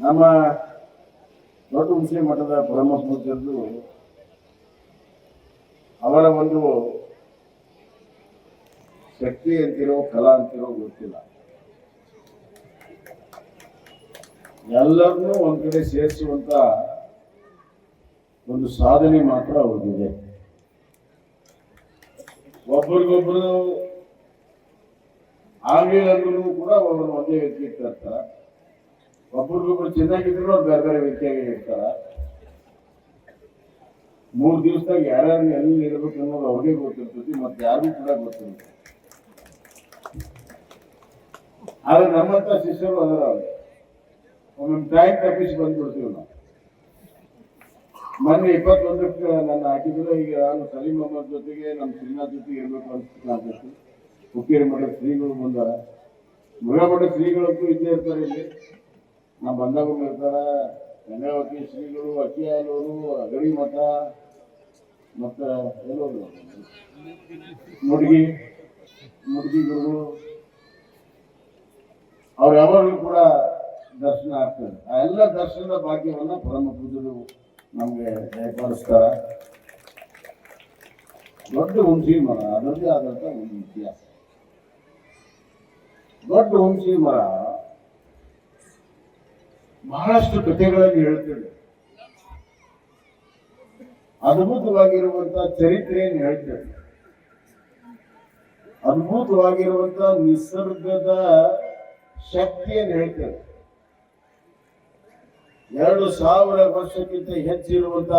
ನಮ್ಮ ದೊಡ್ಡ ಹುಣಸೆ ಮಠದ ಬ್ರಹ್ಮಪೂಜ್ಯರು ಅವರ ಒಂದು ಶಕ್ತಿ ಅಂತಿರೋ ಕಲಾ ಅಂತಿರೋ ಗೊತ್ತಿಲ್ಲ, ಎಲ್ಲರನ್ನೂ ಒಂದ್ ಕಡೆ ಸೇರಿಸುವಂತ ಒಂದು ಸಾಧನೆ ಮಾತ್ರ ಅವ್ರದ್ದಿದೆ. ಒಬ್ಬರಿಗೊಬ್ಬರು ಆಗ್ಲಿಲ್ಲ ಅಂದ್ರೂ ಕೂಡ ಒಬ್ಬರು ಒಂದೇ ವ್ಯಕ್ತಿ ಇರ್ತಾರ, ಒಬ್ಬರಿಗೊಬ್ರು ಚೆನ್ನಾಗಿದ್ರು ಅವ್ರು ಬೇರೆ ಬೇರೆ ವ್ಯಕ್ತಿಯಾಗಿ ಇರ್ತಾರ. 3 ದಿವಸದಾಗ ಯಾರ್ಯಾರು ಎಲ್ಲಿ ಇರ್ಬೇಕು ಅನ್ನೋದು ಅವ್ರಿಗೆ ಗೊತ್ತಿರ್ತೈತಿ, ಮತ್ತೆ ಯಾರಿಗೂ ಕೂಡ ಗೊತ್ತಿರುತ್ತೆ. ಆದ್ರೆ ನಮ್ಮಂತ ಶಿಷ್ಯರು ಅದರ ಒಮ್ಮೊಮ್ಮೆ ಟೈಮ್ ತಪ್ಪಿಸಿ ಬಂದ್ಬಿಡ್ತೀವಿ ನಾವು. ಮೊನ್ನೆ 21ಕ್ಕೆ ನನ್ನ ಹಾಕಿದ್ರೆ, ಈಗ ನಾನು ಸಲೀಂ ಅಹಮದ್ ಜೊತೆಗೆ ನಮ್ಮ ಶ್ರೀನಾಥ್ ಜೊತೆಗೆ ಇರ್ಬೇಕು ಅನ್ಸುತ್ತೆ. ಹುಕ್ಕೇರಿ ಮಠದ ಶ್ರೀಗಳು ಬಂದಾರ, ಮುರುಘಾಮಠದ ಶ್ರೀಗಳಂತೂ ಇದ್ದೇ ಇರ್ತಾರೆ. ಇಲ್ಲಿ ನಮ್ಮ ಬಂದಾಗೂ ಇರ್ತಾರ, ಗಂಗಾವತಿ ಶ್ರೀಗಳು, ಅಕ್ಕಿಯಾಲೂರು, ಅಗಡಿ ಮಠ, ಮತ್ತ ಎಲ್ಲೋರು ಮುಡ್ಗಿ ಗುರುಗಳು, ಅವ್ರು ಯಾವಾಗಲೂ ಕೂಡ ದರ್ಶನ ಆಗ್ತದೆ. ಆ ಎಲ್ಲ ದರ್ಶನದ ಭಾಗ್ಯವನ್ನ ಪರಮ ಪೂಜ್ಯರು ನಮ್ಗೆ ದಯಪಾಲಿಸ್ತಾರ. ದೊಡ್ಡ ಹುಣಸಿ ಮರ, ಅದರದ್ದೇ ಆದಂತ ಒಂದು ಇತಿಹಾಸ. ದೊಡ್ಡ ಹುಣಸಿ ಮರ ಬಹಳಷ್ಟು ಕಥೆಗಳಲ್ಲಿ ಹೇಳ್ತೇವೆ, ಅದ್ಭುತವಾಗಿರುವಂತ ಚರಿತ್ರೆಯನ್ನು ಹೇಳ್ತೇವೆ, ಅದ್ಭುತವಾಗಿರುವಂತ ನಿಸರ್ಗದ ಶಕ್ತಿಯನ್ನು ಹೇಳ್ತೇವೆ. 2000 ವರ್ಷಕ್ಕಿಂತ ಹೆಚ್ಚಿರುವಂತ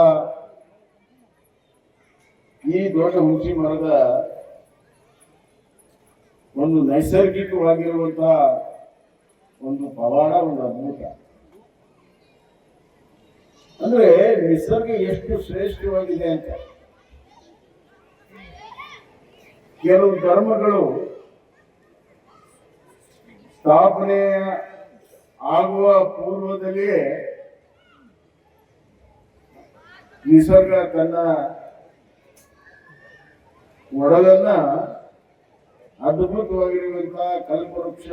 ಈ ದೊಡ್ಡ ಹುಣಸಿ ಮರದ ಒಂದು ನೈಸರ್ಗಿಕವಾಗಿರುವಂತಹ ಒಂದು ಪವಾಡ, ಒಂದು ಅದ್ಭುತ. ಅಂದ್ರೆ ನಿಸರ್ಗ ಎಷ್ಟು ಶ್ರೇಷ್ಠವಾಗಿದೆ ಅಂತ. ಕೆಲವು ಧರ್ಮಗಳು ಸ್ಥಾಪನೆ ಆಗುವ ಪೂರ್ವದಲ್ಲಿಯೇ ನಿಸರ್ಗ ತನ್ನ ಒಡಲನ್ನ ಅದ್ಭುತವಾಗಿರುವಂತಹ ಕಲ್ಪವೃಕ್ಷ,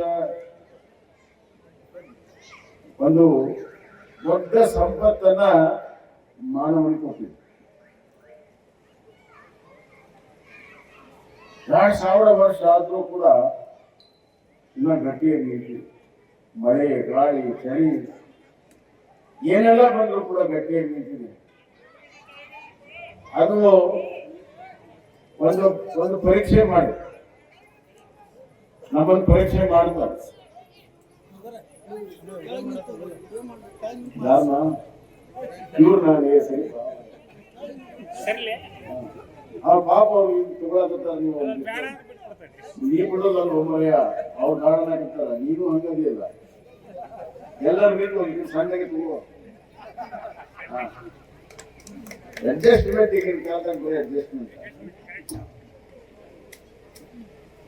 ಒಂದು ದೊಡ್ಡ ಸಂಪತ್ತನ್ನ ಮಾನವನಿಗೆ ಕೊಟ್ಟಿದೆ. 2000 ವರ್ಷ ಆದ್ರೂ ಕೂಡ ಇನ್ನ ಗಟ್ಟಿಯಾಗಿ ನಿಂತಿದೆ. ಮಳೆ, ಗಾಳಿ, ಚಳಿ ಏನೆಲ್ಲ ಬಂದರೂ ಕೂಡ ಗಟ್ಟಿಯಾಗಿ ನಿಂತಿದೆ. ಅದು ಒಂದು ಪರೀಕ್ಷೆ ಮಾಡಿ, ನಮ್ಮನ್ನು ಪರೀಕ್ಷೆ ಮಾಡ್ತಾರೆ. ಇವ್ರು ನಾನು ಸರಿ ಪಾಪ ಅವ್ರು ತಗೊಳಕತ್ತಾರ. ನೀ ಬಿಡೋದಲ್ಲ ಒಮ್ಮಯ್ಯ, ಅವ್ರು ಕಾರಣಾಗಿರ್ತಾರ. ನೀನು ಹಂಗದಿಲ್ಲ, ಎಲ್ಲರೂ ಬೇಕು ಸಣ್ಣಗೆ ತಗೋ. ಅಡ್ಜಸ್ಟ್ಮೆಂಟ್ ಈಗ ಕೇಳ್ದಂಗೆ ಬರೀ ಅಡ್ಜಸ್ಟ್ಮೆಂಟ್.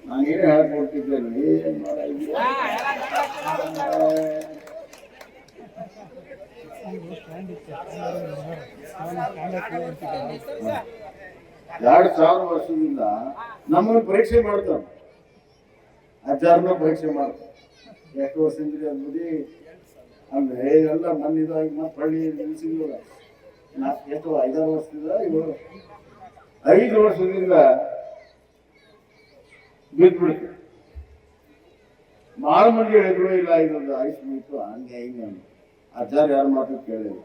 ನಾನೇನು ಹೇಳ್ಕೊಡ್ತಿದ್ದೇನೆ, ಏನ್ ಮಾಡ 2000 ವರ್ಷದಿಂದ ನಮ್ಮನ್ನು ಪರೀಕ್ಷೆ ಮಾಡ್ತಾನೆ. ಅಜ್ಜಾರನ್ನ ಪರೀಕ್ಷೆ ಮಾಡ್ತಾರೆ. ಎಷ್ಟು ವರ್ಷದಿಂದ ಅಂದ್ಬಿಡಿ ಅಂದ್ರೆ ಎಲ್ಲ ಮಣ್ಣಿದಾಗಿ ಮತ್ತೆ ಹಳ್ಳಿ ನಿಲ್ಸಿದ್ವಲ್ಲ. ಎಷ್ಟು 5-6 ವರ್ಷದಿಂದ, ಇವರು 5 ವರ್ಷದಿಂದ ಬಿದ್ದ್ಬಿಡ್ತು. ಭಾಳ ಮಂದಿ ಹೇಳಿದ್ರು, ಇಲ್ಲ ಇದೊಂದು ಆಯುಷ್ ಮುಗಿತು, ಹಂಗೆ ಹಿಂಗೆ. ಅಜ್ಜಾರ ಯಾರು ಮಾತು ಕೇಳಿದ್ರು.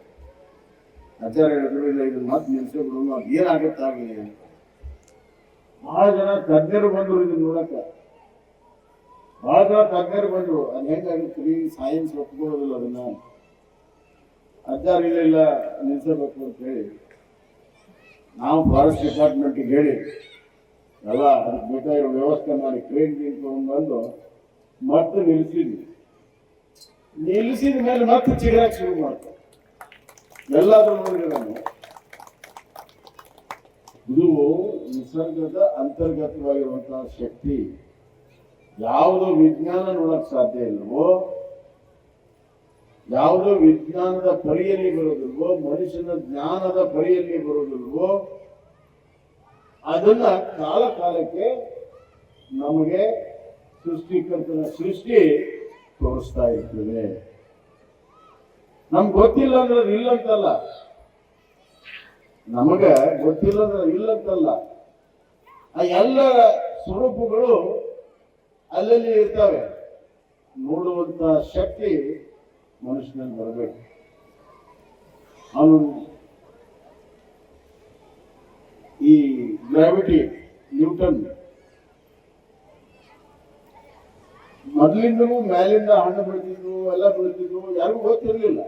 ಅಜ್ಜಾರ ಹೇಳಿದ್ರು, ಇಲ್ಲ ಇದನ್ನ ಮತ್ತೆ ನಿಲ್ಸೇ ಬಿಡು, ಅದು ಏನಾಗುತ್ತಾಗಲಿ. ಬಹಳ ಜನ ತಜ್ಞರು ಬಂದ್ರು ಇದನ್ನ ನೋಡಕ್ಕ, ಬಹಳ ಜನ ತಜ್ಞರು ಬಂದ್ರು. ಅದು ಹೆಂಗಾಗುತ್ತೆ, ಸೈನ್ಸ್ ಒಪ್ಕೊಳ್ಳೋದಿಲ್ಲ ಅದನ್ನ. ಅಜ್ಜಾರ ಇಲ್ಲ ನಿಲ್ಸಬೇಕು ಅಂತ ಹೇಳಿ ನಾವು ಫಾರೆಸ್ಟ್ ಡಿಪಾರ್ಟ್ಮೆಂಟ್ಗೆ ಹೇಳಿ ಎಲ್ಲ ಅದಕ್ಕೆ ಬೇಕಾಗಿರೋ ವ್ಯವಸ್ಥೆ ಮಾಡಿ ಕ್ರೇನ್ ತಗೊಂಡು ಬಂದು ಮತ್ತೆ ನಿಲ್ಲಿಸಿದ ಮೇಲೆ ಮತ್ತೆ ಚಿಗುರಕ್ಕೆ ಶುರು ಮಾಡ್ತಾರೆ. ಎಲ್ಲಾದ್ರೂ ನೋಡಿದ್ರೆ ನಾನು ಇದು ನಿಸರ್ಗದ ಅಂತರ್ಗತವಾಗಿರುವಂತಹ ಶಕ್ತಿ. ಯಾವುದೋ ವಿಜ್ಞಾನ ನೋಡಕ್ ಸಾಧ್ಯ ಇಲ್ವೋ, ಯಾವುದೋ ವಿಜ್ಞಾನದ ಪರಿಯಲ್ಲಿ ಬರೋದಿಲ್ವೋ, ಮನುಷ್ಯನ ಜ್ಞಾನದ ಪರಿಯಲ್ಲಿ ಬರೋದಿಲ್ವೋ, ಅದನ್ನ ಕಾಲಕ್ಕೆ ನಮಗೆ ಸೃಷ್ಟಿಕರ್ತನ ಸೃಷ್ಟಿ ತೋರಿಸ್ತಾ ಇರ್ತದೆ. ನಮ್ಗೆ ಗೊತ್ತಿಲ್ಲ ಅಂದ್ರೆ ಅದು ಇಲ್ಲ ಅಂತಲ್ಲ, ನಮಗ ಗೊತ್ತಿಲ್ಲ ಅಂದ್ರೆ ಇಲ್ಲ ಅಂತಲ್ಲ. ಆ ಎಲ್ಲ ಸ್ವರೂಪಗಳು ಅಲ್ಲಲ್ಲಿ ಇರ್ತವೆ. ನೋಡುವಂತ ಶಕ್ತಿ ಮನುಷ್ಯನಲ್ಲಿ ಬರಬೇಕು. ಅವನು ಈ ಗ್ರಾವಿಟಿ ನ್ಯೂಟನ್ ಮೊದಲಿಂದಲೂ ಮೇಲಿಂದ ಹಣ್ಣು ಬೀಳ್ತಿದ್ವು, ಎಲ್ಲ ಬೀಳ್ತಿದ್ವು, ಯಾರಿಗೂ ಗೊತ್ತಿರ್ಲಿಲ್ಲ.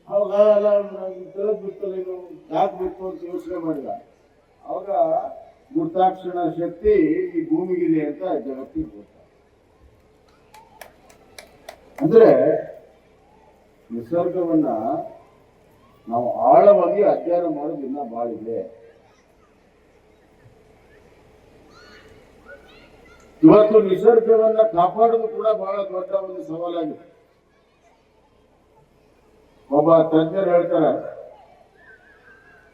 ಅವಾಗ ಕೆಳಗ್ ಬಿತ್ತಲೇನು, ಯಾಕೆ ಬಿತ್ತು ಅಂತ ಯೋಚನೆ ಮಾಡಿದ. ಅವಾಗ ಗುರುತಾಕ್ಷಣ ಶಕ್ತಿ ಈ ಭೂಮಿಗಿದೆ ಅಂತ ಜಗತ್ತಿಗೆ ಗೊತ್ತ. ಅಂದ್ರೆ ನಿಸರ್ಗವನ್ನ ನಾವು ಆಳವಾಗಿ ಅಧ್ಯಯನ ಮಾಡೋದು ಇನ್ನ ಬಹಳ ಇದೆ. ಇವತ್ತು ನಿಸರ್ಗವನ್ನ ಕಾಪಾಡೋದು ಕೂಡ ಬಹಳ ದೊಡ್ಡ ಒಂದು ಸವಾಲಾಗಿದೆ. ಒಬ್ಬ ತಜ್ಞರು ಹೇಳ್ತಾರೆ,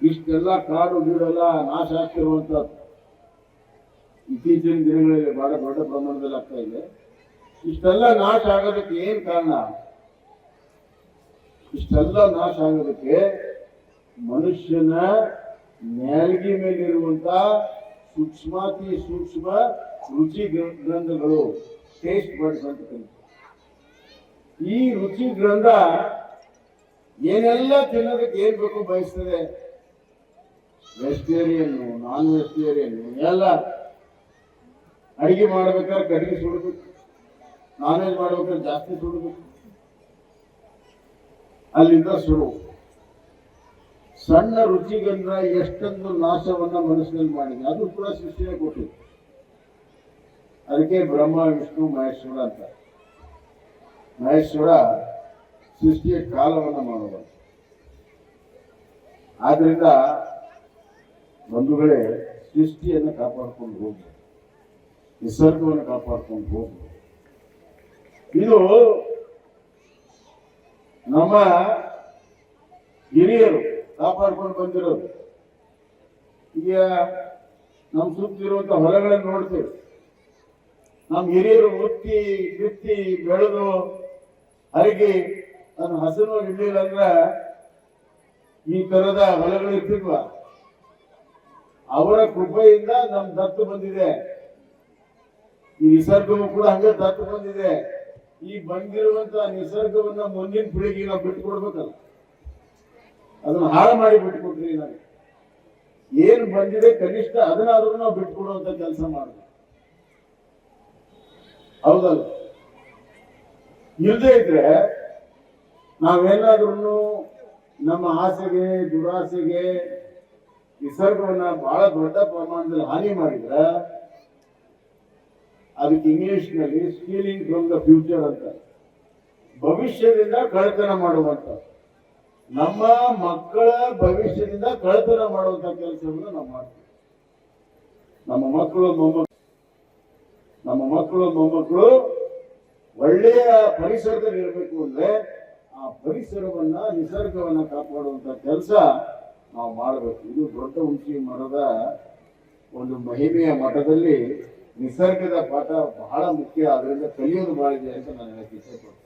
ಇಷ್ಟೆಲ್ಲ ಕಾಡು ಗೀಡೆಲ್ಲ ನಾಶ ಆಗ್ತಿರುವಂತದ್ದು ಇತ್ತೀಚಿನ ದಿನಗಳಲ್ಲಿ ಬಹಳ ದೊಡ್ಡ ಪ್ರಮಾಣದಲ್ಲಿ ಆಗ್ತಾ ಇದೆ. ಇಷ್ಟೆಲ್ಲ ನಾಶ ಆಗೋದಕ್ಕೆ ಏನ್ ಕಾರಣ? ಇಷ್ಟೆಲ್ಲ ನಾಶ ಆಗೋದಕ್ಕೆ ಮನುಷ್ಯನ ನ್ಯಾಲ್ಗಿ ಮೇಲಿರುವಂತ ಸೂಕ್ಷ್ಮಾತಿ ಸೂಕ್ಷ್ಮ ರುಚಿ ಗ್ರಂಥಗಳು, ಟೇಸ್ಟ್ ಬಡ್ಸ್ ಅಂತ ಕರೀತಾರೆ. ಈ ರುಚಿ ಗ್ರಂಥ ಏನೆಲ್ಲ ತಿನ್ನೋದಕ್ಕೆ ಏನ್ ಬೇಕು ಬಯಸ್ತದೆ. ವೆಜಿಟೇರಿಯನ್, ನಾನ್ ವೆಜಿಟೇರಿಯನ್ ಎಲ್ಲ ಅಡಿಗೆ ಮಾಡ್ಬೇಕಾದ್ರೆ ಕಡಿಮೆ ಸುಡಬೇಕು, ನಾನ್ ವೆಜ್ ಮಾಡ್ಬೇಕಾದ್ರೆ ಜಾಸ್ತಿ ಸುಡಬೇಕು. ಅಲ್ಲಿಂದ ಶುರು. ಸಣ್ಣ ರುಚಿಗಂಧ ಎಷ್ಟೊಂದು ನಾಶವನ್ನ ಮನಸ್ಸಿನಲ್ಲಿ ಮಾಡಿದೆ. ಅದು ಕೂಡ ಸೃಷ್ಟಿನೇ ಕೊಟ್ಟಿದೆ. ಅದಕ್ಕೆ ಬ್ರಹ್ಮ ವಿಷ್ಣು ಮಹೇಶ್ವರ ಅಂತ. ಮಹೇಶ್ವರ ಸೃಷ್ಟಿಯ ಕಾಲವನ್ನ ಮಾಡುವ. ಆದ್ರಿಂದ ಬಂಧುಗಳೇ, ಸೃಷ್ಟಿಯನ್ನು ಕಾಪಾಡ್ಕೊಂಡು ಹೋಗಿ, ನಿಸರ್ಗವನ್ನು ಕಾಪಾಡ್ಕೊಂಡು ಹೋಗಿ. ಇದು ನಮ್ಮ ಹಿರಿಯರು ಕಾಪಾಡ್ಕೊಂಡು ಬಂದಿರೋದು. ಈಗ ನಮ್ಮ ಸುತ್ತಿರುವಂತ ಹೊಲಗಳನ್ನು ನೋಡ್ತೇವೆ. ನಮ್ಮ ಹಿರಿಯರು ಮುತ್ತಿ ಬಿತ್ತಿ ಬೆಳೆದು ಹರಿಗಿ ನನ್ನ ಹಸನು ಇರ್ಲಿಲ್ಲ ಅಂದ್ರೆ ಈ ತರದ ಹೊಲಗಳು ಇರ್ತಿದ್ವ. ಅವರ ಕೃಪೆಯಿಂದ ನಮ್ ದತ್ತು ಬಂದಿದೆ. ಈ ನಿಸರ್ಗವೂ ಕೂಡ ಹಂಗೆ ದತ್ತು ಬಂದಿದೆ. ಈ ಬಂದಿರುವಂತ ನಿಸರ್ಗವನ್ನ ಮುಂದಿನ ಪೀಳಿಗೆಗೆ ನಾವು ಬಿಟ್ಟುಕೊಡ್ಬೇಕಲ್ಲ, ಅದನ್ನ ಹಾಳು ಮಾಡಿ ಬಿಟ್ಟುಕೊಟ್ರಿ. ನಾವು ಏನ್ ಬಂದಿದೆ ಕನಿಷ್ಠ ಅದನ್ನಾದ್ರೂ ನಾವು ಬಿಟ್ಕೊಡುವಂತ ಕೆಲಸ ಮಾಡಬೇಕು. ಹೌದಲ್ಲ? ಇಲ್ಲದೆ ಇದ್ರೆ ನಾವೇನಾದ್ರೂ ನಮ್ಮ ಆಸೆಗೆ ದುರಾಸೆಗೆ ನಿಸರ್ಗವನ್ನ ಬಹಳ ದೊಡ್ಡ ಪ್ರಮಾಣದಲ್ಲಿ ಹಾನಿ ಮಾಡಿದ್ರೆ ಅದಕ್ಕೆ ಇಂಗ್ಲಿಷ್ ನಲ್ಲಿ ಸ್ಟೀಲಿಂಗ್ ಫ್ರಮ್ ದ ಫ್ಯೂಚರ್ ಅಂತ, ಭವಿಷ್ಯದಿಂದ ಕಳ್ಳತನ ಮಾಡುವಂತ, ನಮ್ಮ ಮಕ್ಕಳ ಭವಿಷ್ಯದಿಂದ ಕಳ್ಳತನ ಮಾಡುವಂತ ಕೆಲಸವನ್ನು ನಾವು ಮಾಡ್ತೀವಿ. ನಮ್ಮ ಮಕ್ಕಳು ಮೊಮ್ಮಕ್ಕಳು ಒಳ್ಳೆಯ ಪರಿಸರದಲ್ಲಿ ಇರಬೇಕು ಅಂದ್ರೆ ಆ ಪರಿಸರವನ್ನ ನಿಸರ್ಗವನ್ನ ಕಾಪಾಡುವಂತ ಕೆಲಸ ನಾವು ಮಾಡಬೇಕು. ಇದು ದೊಡ್ಡ ಹುಣಸಿ ಮರದ ಒಂದು ಮಹಿಮೆಯ ಮಠದಲ್ಲಿ ನಿಸರ್ಗದ ಪಾಠ ಬಹಳ ಮುಖ್ಯ. ಅದರಿಂದ ಕಲಿಯೋದು ಬಹಳ ಇದೆ ಅಂತ ನಾನು ಹೇಳಕ್ಕೆ ಇಷ್ಟಪಡ್ತೀನಿ.